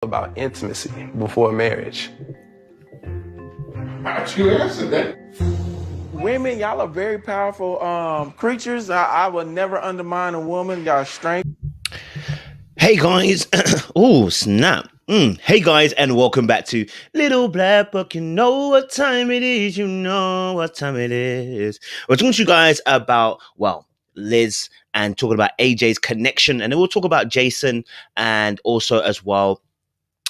about intimacy before marriage? How'd you answer that? Women, y'all are very powerful creatures. I would never undermine a woman. Y'all strength. Hey guys, oh snap. Hey guys, and welcome back to Little Black Book. You know what time it is, you know what time it is. We're talking to you guys about, well, Liz, and talking about AJ's connection, and then we'll talk about Jason and also as well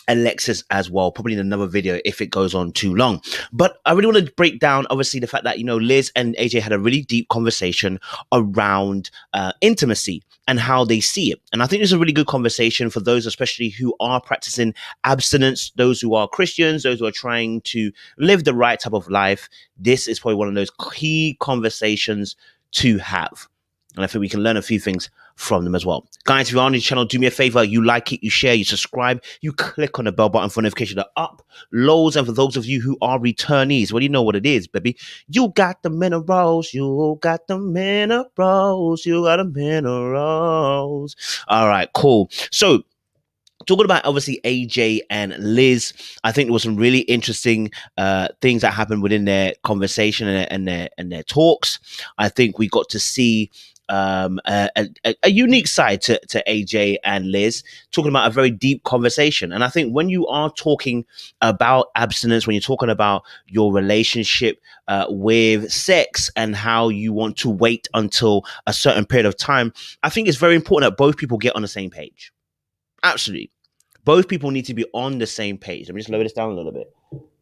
Alexis as well, probably in another video if it goes on too long. But I really want to break down, obviously, the fact that, Liz and AJ had a really deep conversation around intimacy and how they see it. And I think it's a really good conversation for those, especially who are practicing abstinence, those who are Christians, those who are trying to live the right type of life. This is probably one of those key conversations to have. And I think we can learn a few things from them as well. Guys, if you're on the channel, do me a favor. You like it, you share, you subscribe, you click on the bell button for notifications that are uploads. And for those of you who are returnees, well, you know what it is, baby. You got the minerals. You got the minerals. You got the minerals. All right, cool. So, talking about obviously AJ and Liz, I think there was some really interesting things that happened within their conversation and their talks. I think we got to see a unique side to AJ and Liz, talking about a very deep conversation. And I think when you are talking about abstinence, when you're talking about your relationship with sex and how you want to wait until a certain period of time, I think it's very important that both people get on the same page. Absolutely. Both people need to be on the same page. Let me just lower this down a little bit.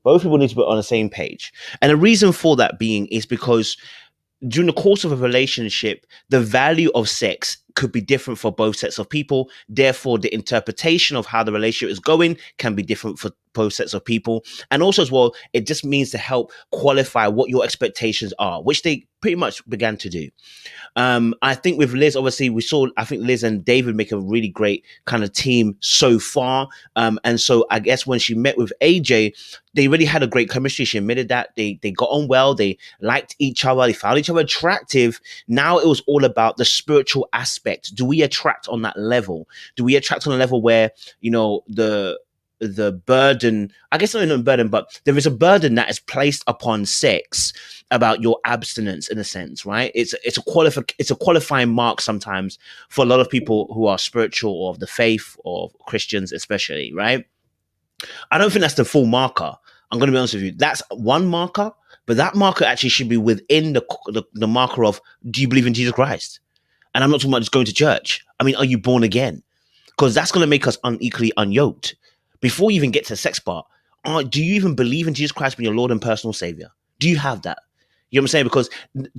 Both people need to be on the same page. And the reason for that being is because during the course of a relationship, the value of sex could be different for both sets of people. Therefore, the interpretation of how the relationship is going can be different for both sets of people. And also as well, it just means to help qualify what your expectations are, which they pretty much began to do. I think with Liz, obviously, I think Liz and David make a really great kind of team so far. And so I guess when she met with AJ, they really had a great chemistry. She admitted that they got on well. They liked each other. They found each other attractive. Now it was all about the spiritual aspect. Do we attract on that level? Do we attract on a level where, the burden, I guess not even a burden, but there is a burden that is placed upon sex about your abstinence in a sense, right? It's a qualifying mark sometimes for a lot of people who are spiritual or of the faith or Christians especially, right? I don't think that's the full marker. I'm going to be honest with you. That's one marker, but that marker actually should be within the marker of, do you believe in Jesus Christ? And I'm not talking about just going to church. I mean, are you born again? Because that's going to make us unequally unyoked. Before you even get to the sex part, do you even believe in Jesus Christ being your Lord and personal Savior? Do you have that? You know what I'm saying? Because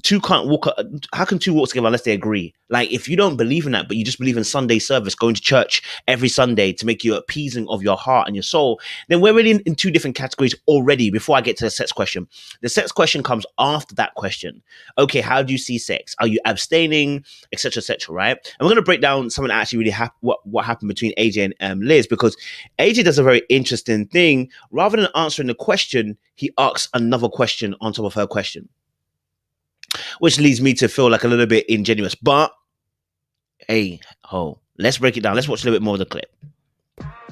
two can't walk. How can two walk together unless they agree? Like, if you don't believe in that, but you just believe in Sunday service, going to church every Sunday to make you appeasing of your heart and your soul, then we're really in two different categories already before I get to the sex question. The sex question comes after that question. Okay, how do you see sex? Are you abstaining, etc., etc., right? And we're going to break down something that actually really what happened between AJ and Liz, because AJ does a very interesting thing. Rather than answering the question, he asks another question on top of her question, which leads me to feel like a little bit ingenuous. But hey, let's break it down. Let's watch a little bit more of the clip.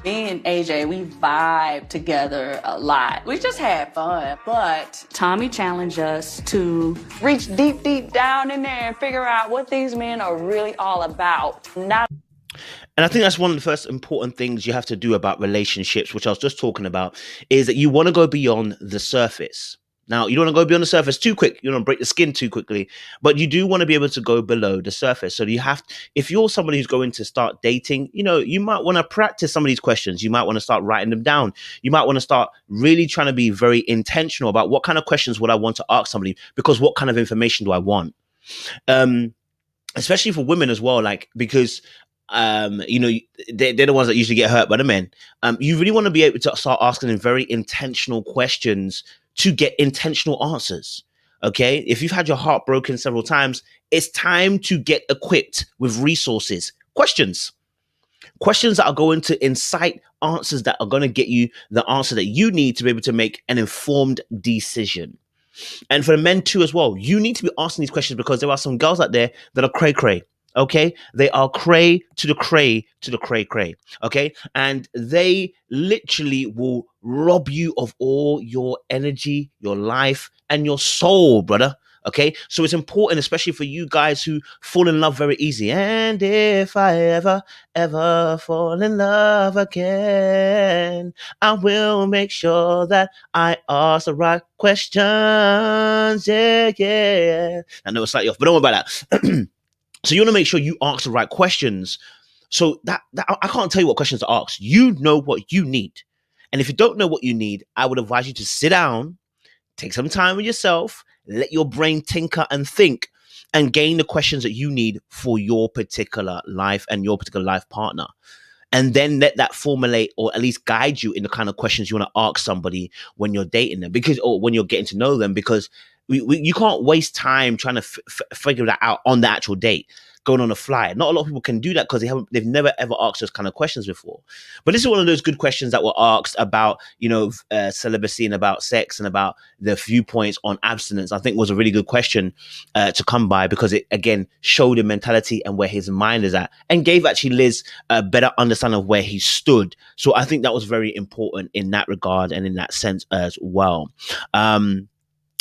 Me and AJ, we vibe together a lot. We just had fun, but Tommy challenged us to reach deep, deep down in there and figure out what these men are really all about. And I think that's one of the first important things you have to do about relationships, which I was just talking about, is that you want to go beyond the surface. Now, you don't want to go beyond the surface too quick. You don't break the skin too quickly, but you do want to be able to go below the surface. So if you're somebody who's going to start dating, you might want to practice some of these questions. You might want to start writing them down. You might want to start really trying to be very intentional about what kind of questions would I want to ask somebody, because what kind of information do I want? Especially for women as well, because they're the ones that usually get hurt by the men. You really want to be able to start asking them very intentional questions to get intentional answers. Okay, if you've had your heart broken several times, it's time to get equipped with resources, questions that are going to incite answers that are going to get you the answer that you need to be able to make an informed decision. And for the men too as well, you need to be asking these questions, because there are some girls out there that are cray cray. Okay, they are cray to the cray to the cray cray. Okay, and they literally will rob you of all your energy, your life, and your soul, brother. Okay, so it's important, especially for you guys who fall in love very easy. And if I ever fall in love again, I will make sure that I ask the right questions. Yeah, yeah. I know it's slightly off, but don't worry about that. So you want to make sure you ask the right questions. So that I can't tell you what questions to ask. You know what you need. And if you don't know what you need, I would advise you to sit down, take some time with yourself, let your brain tinker and think, and gain the questions that you need for your particular life and your particular life partner. And then let that formulate or at least guide you in the kind of questions you want to ask somebody when you're dating them, because or when you're getting to know them, because you can't waste time trying to figure that out on the actual date, going on a fly. Not a lot of people can do that because they've never ever asked those kind of questions before. But this is one of those good questions that were asked about, celibacy and about sex and about the viewpoints on abstinence. I think was a really good question to come by, because it again showed the mentality and where his mind is at, and gave actually Liz a better understanding of where he stood. So I think that was very important in that regard and in that sense as well.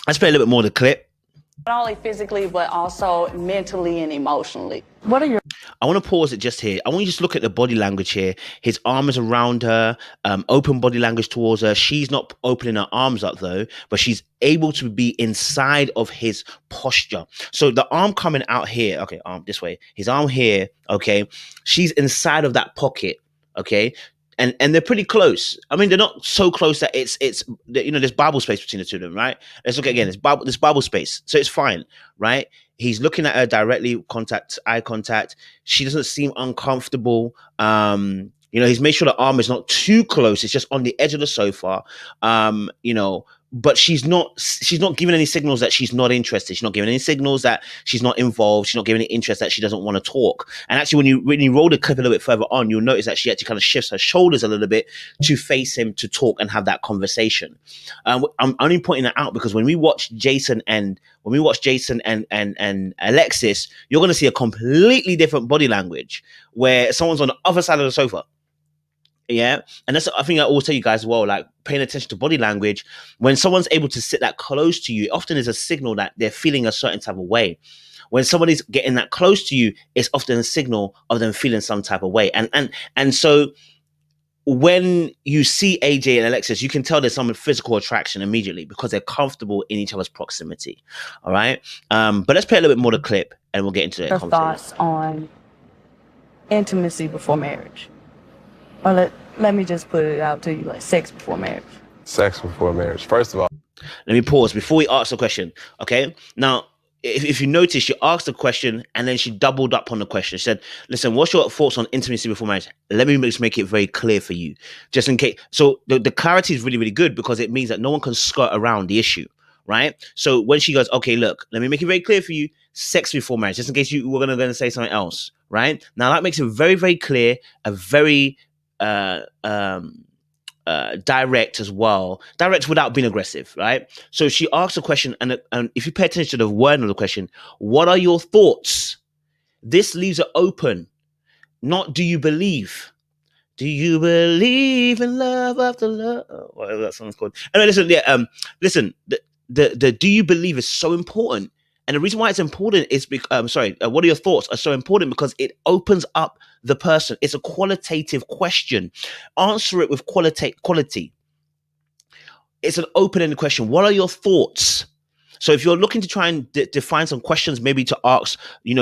Let's play a little bit more of the clip. Not only physically, but also mentally and emotionally. What are your... I want to pause it just here. I want you to just look at the body language here. His arm is around her, open body language towards her. She's not opening her arms up though, but she's able to be inside of his posture. So the arm coming out here, okay, arm this way, his arm here, okay, she's inside of that pocket, okay. And they're pretty close. I mean, they're not so close that it's there's Bible space between the two of them, right? Let's look again. This Bible space, so it's fine, right? He's looking at her directly, eye contact. She doesn't seem uncomfortable. He's made sure the arm is not too close. It's just on the edge of the sofa. But she's not giving any signals that she's not interested. She's not giving any signals that she's not involved. She's not giving any interest that she doesn't want to talk. And actually, when you roll the clip a little bit further on, you'll notice that she actually kind of shifts her shoulders a little bit to face him to talk and have that conversation. I'm only pointing that out because when we watch Jason and Alexis, you're going to see a completely different body language where someone's on the other side of the sofa. Yeah. And that's, I think I always tell you guys as well, like paying attention to body language. When someone's able to sit that close to you, it often is a signal that they're feeling a certain type of way. When somebody's getting that close to you, it's often a signal of them feeling some type of way. And so when you see AJ and Alexis, you can tell there's some physical attraction immediately because they're comfortable in each other's proximity. All right. But let's play a little bit more of the clip and we'll get into the conversation. Thoughts on intimacy before marriage? Or let me just put it out to you, like sex before marriage. Sex before marriage. First of all, let me pause before we ask the question. Okay. Now, if you notice, she asked the question and then she doubled up on the question. She said, listen, what's your thoughts on intimacy before marriage? Let me just make it very clear for you, just in case. So the clarity is really, really good because it means that no one can skirt around the issue, right? So when she goes, okay, look, let me make it very clear for you, sex before marriage, just in case you were going to say something else, right? Now that makes it very, very clear, a very direct as well, direct without being aggressive, right? So she asks a question, and if you pay attention to the word of the question, what are your thoughts? This leaves it open. Not do you believe? Do you believe in love after love? Whatever that song's called. Anyway, listen. The do you believe is so important. And the reason why it's important is because, what are your thoughts are so important because it opens up the person. It's a qualitative question. Answer it with quality. It's an open-ended question. What are your thoughts? So if you're looking to try and define some questions, maybe to ask,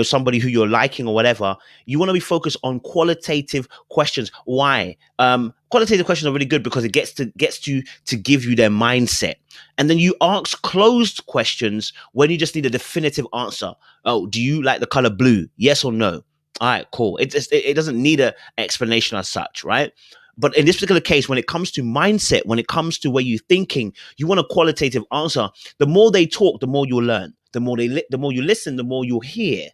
somebody who you're liking or whatever, you want to be focused on qualitative questions. Why? Qualitative questions are really good because it gets to give you their mindset. And then you ask closed questions when you just need a definitive answer. Oh, do you like the color blue? Yes or no? All right, cool. It doesn't need an explanation as such, right? But in this particular case, when it comes to mindset, when it comes to where you're thinking, you want a qualitative answer. The more they talk, the more you'll learn. The more you listen, the more you'll hear.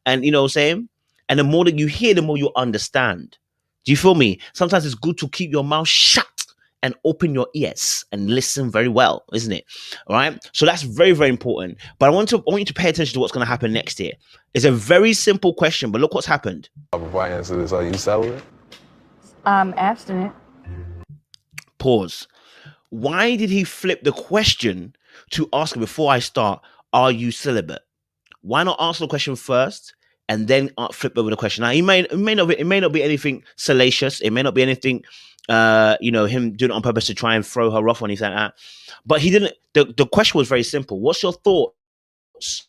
And you know what I'm saying? And the more that you hear, the more you'll understand. Do you feel me? Sometimes it's good to keep your mouth shut and open your ears and listen very well, isn't it? All right. So that's very, very important. But I want you to pay attention to what's going to happen next here. It's a very simple question, but look what's happened. Before I answer this, are you celibate? I'm abstinent. Pause. Why did he flip the question to ask before I start, are you celibate? Why not answer the question first and then flip over the question? Now, it may not be anything salacious. It may not be anything, him doing it on purpose to try and throw her off or anything like that. But he didn't. The question was very simple. What's your thoughts?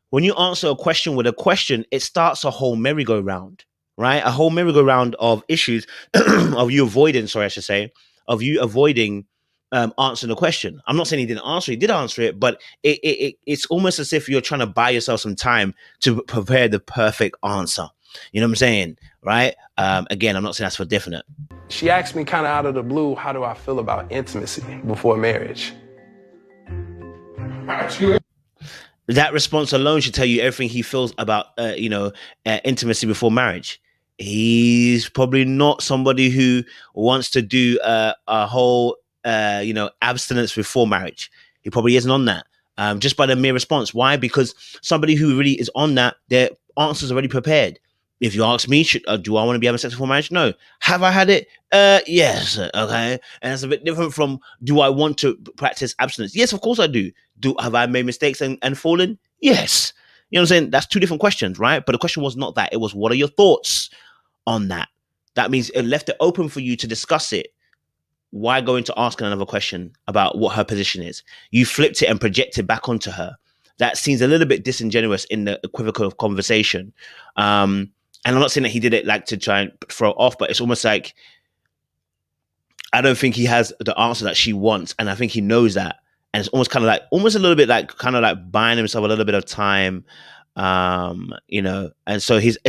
When you answer a question with a question, it starts a whole merry-go-round, right? A whole merry-go-round of issues of you avoiding, answering the question. I'm not saying he didn't answer it, he did answer it, but it's almost as if you're trying to buy yourself some time to prepare the perfect answer. You know what I'm saying? Right? Again, I'm not saying that's for definite. She asked me kind of out of the blue, how do I feel about intimacy before marriage? That response alone should tell you everything he feels about, intimacy before marriage. He's probably not somebody who wants to do a whole, abstinence before marriage. He probably isn't on that. Just by the mere response. Why? Because somebody who really is on that, their answer's already prepared. If you ask me, do I want to be having sex before marriage? No. Have I had it? Yes. Okay. And it's a bit different from, do I want to practice abstinence? Yes, of course I do. Have I made mistakes and fallen? Yes. You know what I'm saying? That's two different questions, right? But the question was not that. It was, what are your thoughts on that? That means it left it open for you to discuss it. Why go into asking another question about what her position is? You flipped it and projected back onto her. That seems a little bit disingenuous in the equivocal conversation. And I'm not saying that he did it like to try and throw it off, but it's almost like, I don't think he has the answer that she wants. And I think he knows that. And it's almost a little bit like buying himself a little bit of time, and so his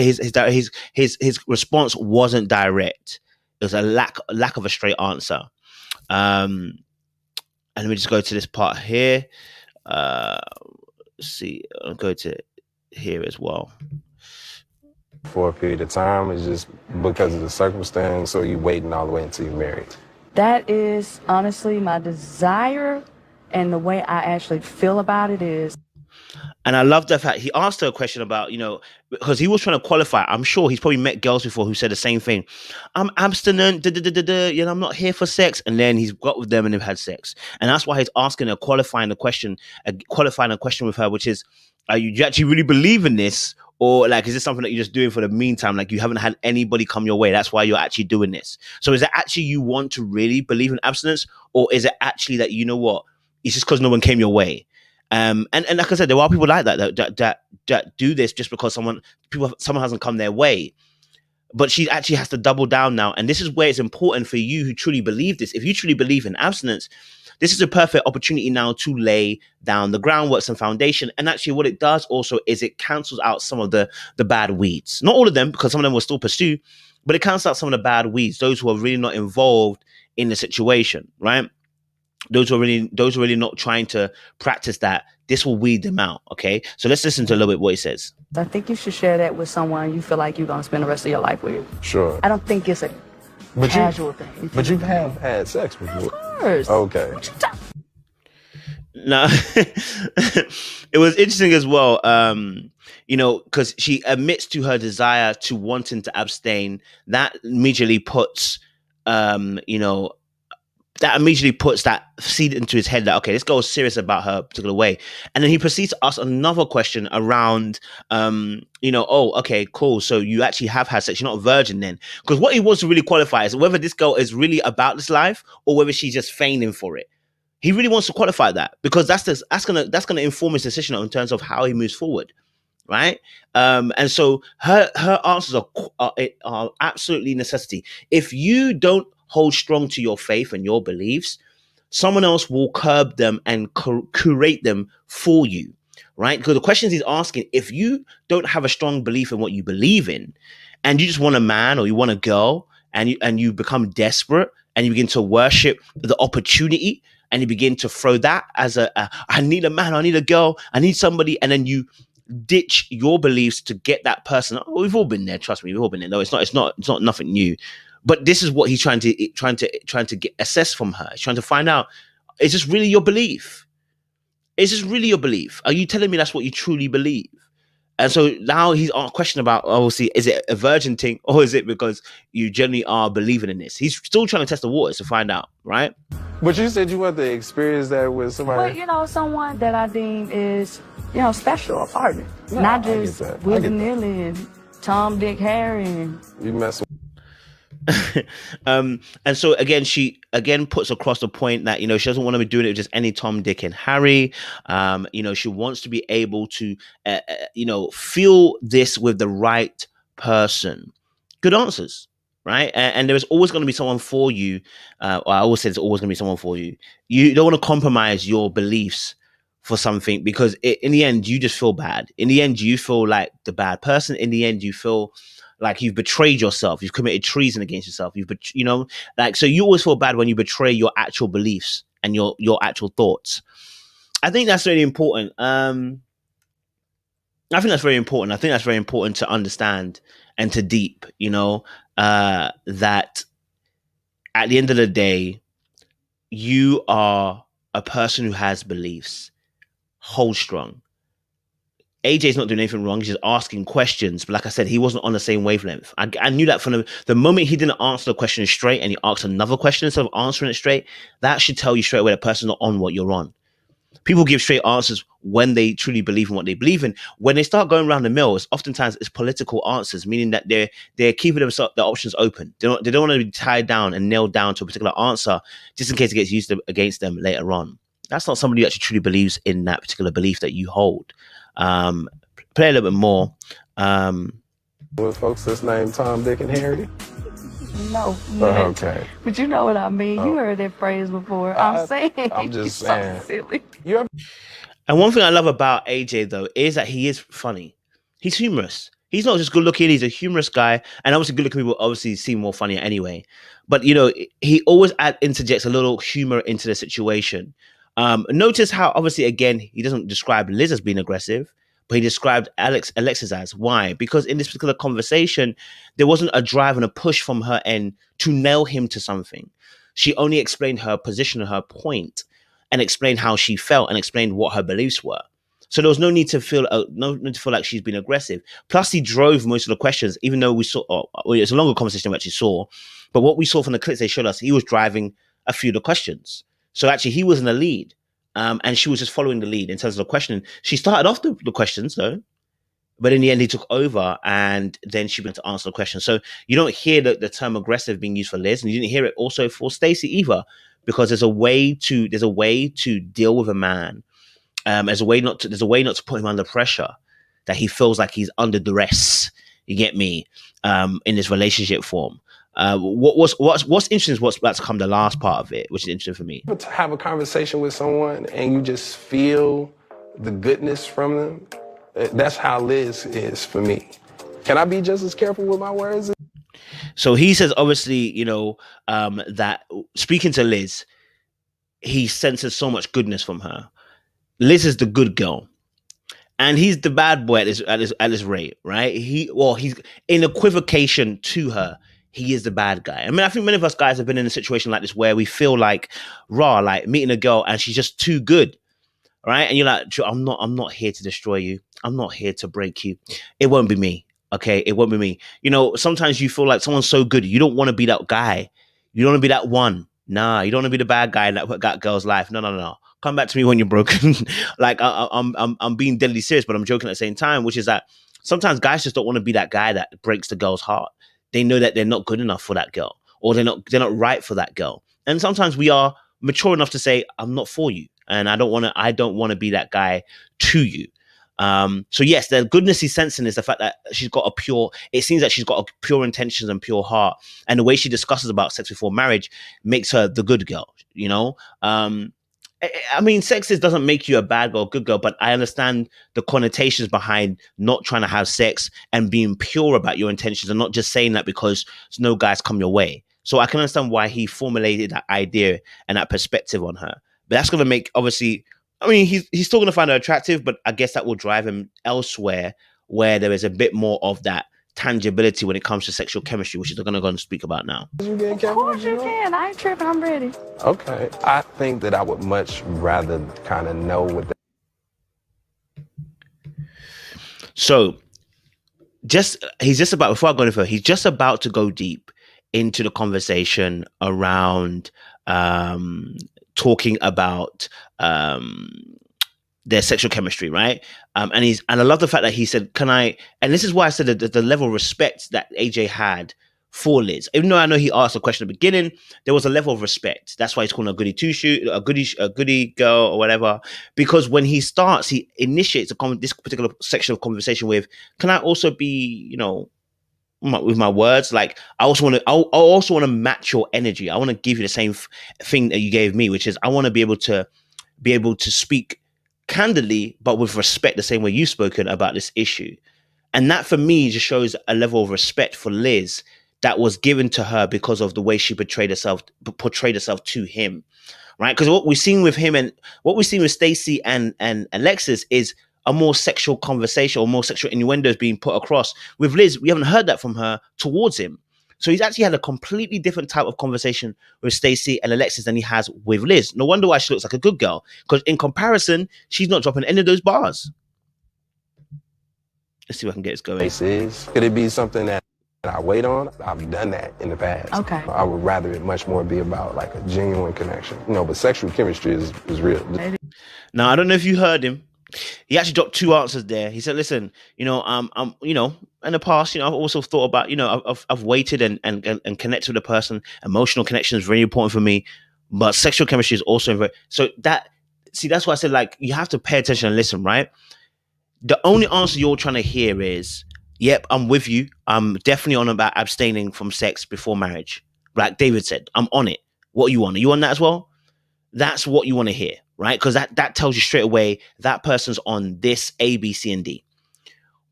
response wasn't direct. It was a lack of a straight answer. And let me just go to this part here. Let's see, I'll go to here as well. For a period of time, it's just because of the circumstance, or you waiting all the way until you're married? That is honestly my desire, and the way I actually feel about it is. And I love the fact he asked her a question about, because he was trying to qualify. I'm sure he's probably met girls before who said the same thing. I'm abstinent, I'm not here for sex. And then he's got with them and they've had sex. And that's why he's asking her, qualifying a question with her, which is, do you actually really believe in this? Or like, is this something that you're just doing for the meantime? Like, you haven't had anybody come your way. That's why you're actually doing this. So is it actually you want to really believe in abstinence? Or is it actually that, you know what, it's just because no one came your way? And like I said, there are people like that do this just because someone hasn't come their way. But she actually has to double down now. And this is where it's important for you who truly believe this. If you truly believe in abstinence, this is a perfect opportunity now to lay down the groundwork and foundation. And actually what it does also is it cancels out some of the bad weeds. Not all of them, because some of them will still pursue, but it cancels out some of the bad weeds, those who are really not involved in the situation, right? Those who are really not trying to practice that. This will weed them out, okay? So let's listen to a little bit what he says. I think you should share that with someone you feel like you're going to spend the rest of your life with. Sure. I don't think it's a casual thing. But you have had sex before. Of course. Okay. No, it was interesting as well, because she admits to her desire to wanting to abstain. That immediately puts, that seed into his head that, okay, this girl is serious about her particular way. And then he proceeds to ask another question around, oh, okay, cool. So you actually have had sex. You're not a virgin then. Because what he wants to really qualify is whether this girl is really about this life or whether she's just feigning for it. He really wants to qualify that, because that's gonna inform his decision in terms of how he moves forward, right? And so her answers are absolutely necessity. If you don't hold strong to your faith and your beliefs, someone else will curb them and curate them for you, right? Because the questions he's asking, if you don't have a strong belief in what you believe in, and you just want a man or you want a girl, and you become desperate and you begin to worship the opportunity, and you begin to throw that as I need a man, I need a girl, I need somebody, and then you ditch your beliefs to get that person. Oh, we've all been there. Trust me, we've all been there. No, it's not nothing new. But this is what he's trying to get assessed from her. He's trying to find out, is this really your belief? Is this really your belief? Are you telling me that's what you truly believe? And so now he's on a question about, obviously, is it a virgin thing, or is it because you generally are believing in this? He's still trying to test the waters to find out, right? But you said you want to experience that with somebody. But, you know, someone that I deem is, you know, special, a partner. No, Not I get just that. I Willy get that. nilly and Tom, Dick, Harry. And You mess with. And so again, she again puts across the point that, you know, she doesn't want to be doing it with just any Tom, Dick, and Harry. You know, she wants to be able to, you know, feel this with the right person. Good answers, right? And there is always going to be someone for you. I always say there's always going to be someone for you. You don't want to compromise your beliefs for something, because in the end, you just feel bad. In the end, you feel like the bad person. In the end, you feel like you've betrayed yourself. You've committed treason against yourself. You know, like, so you always feel bad when you betray your actual beliefs and your actual thoughts. I think that's really important. I think that's very important. I think that's very important to understand and to deep, you know, that at the end of the day, you are a person who has beliefs. Hold strong. AJ's not doing anything wrong. He's just asking questions. But like I said, he wasn't on the same wavelength. I knew that from the moment he didn't answer the question straight and he asked another question instead of answering it straight, that should tell you straight away the person's not on what you're on. People give straight answers when they truly believe in what they believe in. When they start going around the mills, oftentimes it's political answers, meaning that they're keeping themselves the options open. They don't want to be tied down and nailed down to a particular answer just in case it gets used against them later on. That's not somebody who actually truly believes in that particular belief that you hold. Play a little bit more. With folks that's named Tom, Dick, and Harry. no, Okay. but you know what I mean. You heard that phrase before. I'm saying. I'm just you're saying. So silly. You ever And one thing I love about AJ, though, is that he is funny. He's humorous. He's not just good looking, he's a humorous guy. And obviously good looking people obviously seem more funnier anyway. But, you know, he always interjects a little humor into the situation. Notice how, obviously, again, he doesn't describe Liz as being aggressive, but he described Alexis as. Why? Because in this particular conversation, there wasn't a drive and a push from her end to nail him to something. She only explained her position and her point, and explained how she felt and explained what her beliefs were. So there was no need to feel like she's been aggressive. Plus, he drove most of the questions, even though we saw it's a longer conversation we actually saw. But what we saw from the clips they showed us, he was driving a few of the questions. So actually, he was in the lead, and she was just following the lead in terms of the question. She started off the questions though, but in the end, he took over, and then she began to answer the question. So you don't hear the term aggressive being used for Liz, and you didn't hear it also for Stacey either, because there's a way to deal with a man. There's a way not to put him under pressure, that he feels like he's under duress. You get me? In this relationship form. What's interesting is what's about to come the last part of it, which is interesting for me. to have a conversation with someone and you just feel the goodness from them? That's how Liz is for me. Can I be just as careful with my words? So he says, obviously, you know, that speaking to Liz, he senses so much goodness from her. Liz is the good girl, and he's the bad boy at this rate, right? He's in equivocation to her. He is the bad guy. I mean, I think many of us guys have been in a situation like this where we feel like like meeting a girl and she's just too good, right? And you're like, I'm not here to destroy you. I'm not here to break you. It won't be me. Okay, it won't be me. You know, sometimes you feel like someone's so good, you don't want to be that guy. You don't want to be that one. Nah, you don't want to be the bad guy that got girl's life. No. Come back to me when you're broken. Like I'm being deadly serious, but I'm joking at the same time, which is that sometimes guys just don't want to be that guy that breaks the girl's heart. They know that they're not good enough for that girl, or they're not right for that girl. And sometimes we are mature enough to say, I'm not for you, and I don't want to be that guy to you. So yes, the goodness he's sensing is the fact that it seems that she's got a pure intentions and pure heart. And the way she discusses about sex before marriage makes her the good girl, you know? I mean, sex doesn't make you a bad girl, good girl, but I understand the connotations behind not trying to have sex and being pure about your intentions and not just saying that because no guys come your way. So I can understand why he formulated that idea and that perspective on her. But that's going to make, obviously, I mean, he's still going to find her attractive, but I guess that will drive him elsewhere where there is a bit more of that tangibility when it comes to sexual chemistry, which is going to go and speak about now. You getting Of careful? course you can. I ain't tripping. I'm ready. Okay. I think that I would much rather kind of know what that. So he's just about, before I go any further, he's just about to go deep into the conversation around talking about their sexual chemistry, right? And I love the fact that he said, "Can I?" And this is why I said that the level of respect that AJ had for Liz, even though I know he asked a question at the beginning, there was a level of respect. That's why he's calling her a goody two shoe, a goody girl, or whatever. Because when he starts, he initiates this particular section of conversation with, "Can I also be, with my words? Like, I also want to match your energy. I want to give you the same thing that you gave me, which is I want to be able to speak candidly, but with respect, the same way you've spoken about this issue." And that for me just shows a level of respect for Liz that was given to her because of the way she portrayed herself to him, right? Because what we've seen with him and what we've seen with Stacey and Alexis is a more sexual conversation or more sexual innuendos being put across. With Liz, we haven't heard that from her towards him. So he's actually had a completely different type of conversation with Stacey and Alexis than he has with Liz. No wonder why she looks like a good girl, because in comparison, she's not dropping any of those bars. Let's see if I can get this going. Could it be something that I wait on? I've done that in the past. Okay. I would rather it much more be about like a genuine connection. But sexual chemistry is real. Now, I don't know if you heard him. He actually dropped two answers there. He said, "Listen, I'm in the past, I've also thought about, I've waited and connected with a person. Emotional connection is very important for me, but sexual chemistry is also very." So that's why I said, like, you have to pay attention and listen, right? The only answer you're trying to hear is, "Yep, I'm with you. I'm definitely on about abstaining from sex before marriage." Like David said, "I'm on it. What you on? Are you on that as well?" That's what you want to hear, right? Because that tells you straight away that person's on this A, B, C, and D.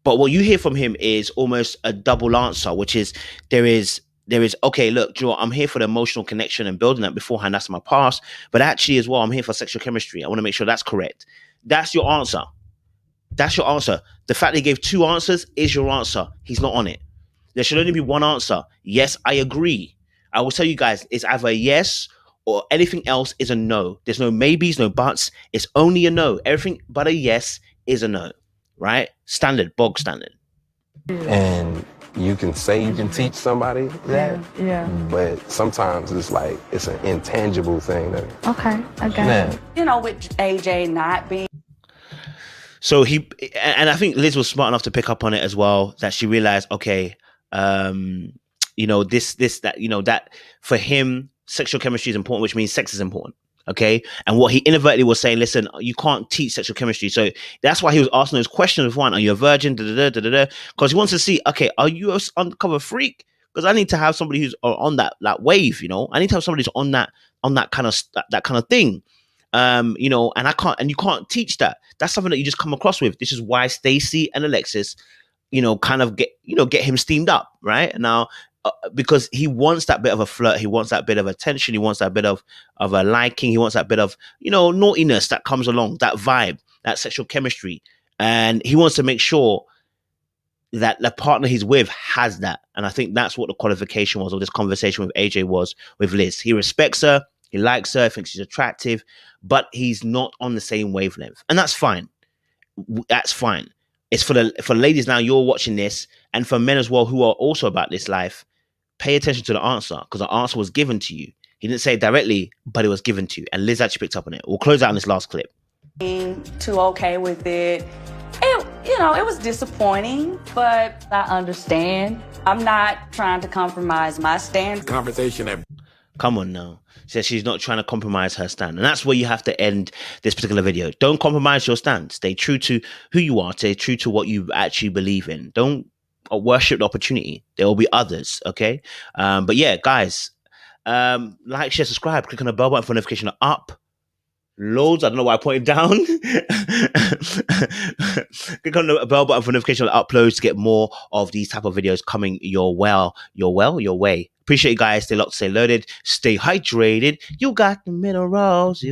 But what you hear from him is almost a double answer, which is there is, okay, look, Joe, I'm here for the emotional connection and building that beforehand. That's my past. But actually as well, I'm here for sexual chemistry. I want to make sure that's correct. That's your answer. That's your answer. The fact that he gave two answers is your answer. He's not on it. There should only be one answer. Yes, I agree. I will tell you guys, it's either a yes or anything else is a no. There's no maybes, no buts. It's only a no. Everything but a yes is a no, right? Standard, bog standard. And you can say you can teach somebody that, but sometimes it's like it's an intangible thing. Okay, I got it. With AJ not being. So and I think Liz was smart enough to pick up on it as well, that she realized, okay, that for him, sexual chemistry is important, which means sex is important. Okay. And what he inadvertently was saying, listen, you can't teach sexual chemistry. So that's why he was asking those questions. One, are you a virgin? Because he wants to see, okay, are you an undercover freak? Because I need to have somebody who's on that wave, I need to have somebody who's on that kind of thing. And you can't teach that. That's something that you just come across with. This is why Stacey and Alexis, kind of get him steamed up right now, because he wants that bit of a flirt. He wants that bit of attention. He wants that bit of a liking. He wants that bit of, naughtiness that comes along, that vibe, that sexual chemistry. And he wants to make sure that the partner he's with has that. And I think that's what the qualification was of this conversation with AJ was with Liz. He respects her. He likes her, thinks she's attractive, but he's not on the same wavelength. And that's fine. That's fine. It's for ladies now, you're watching this, and for men as well who are also about this life, pay attention to the answer, because the answer was given to you. He didn't say it directly, but it was given to you. And Liz actually picked up on it. We'll close out on this last clip. Too okay with it. It was disappointing, but I understand. I'm not trying to compromise my stand. Conversation. Come on now. She says she's not trying to compromise her stand. And that's where you have to end this particular video. Don't compromise your stand. Stay true to who you are. Stay true to what you actually believe in. Don't worship the opportunity. There will be others, okay? But yeah, guys, like, share, subscribe. Click on the bell button for notification up. Loads. I don't know why I pointed down. Click on the bell button for notification uploads to get more of these type of videos coming your way. Appreciate you guys. Stay locked, stay loaded, stay hydrated. You got the minerals.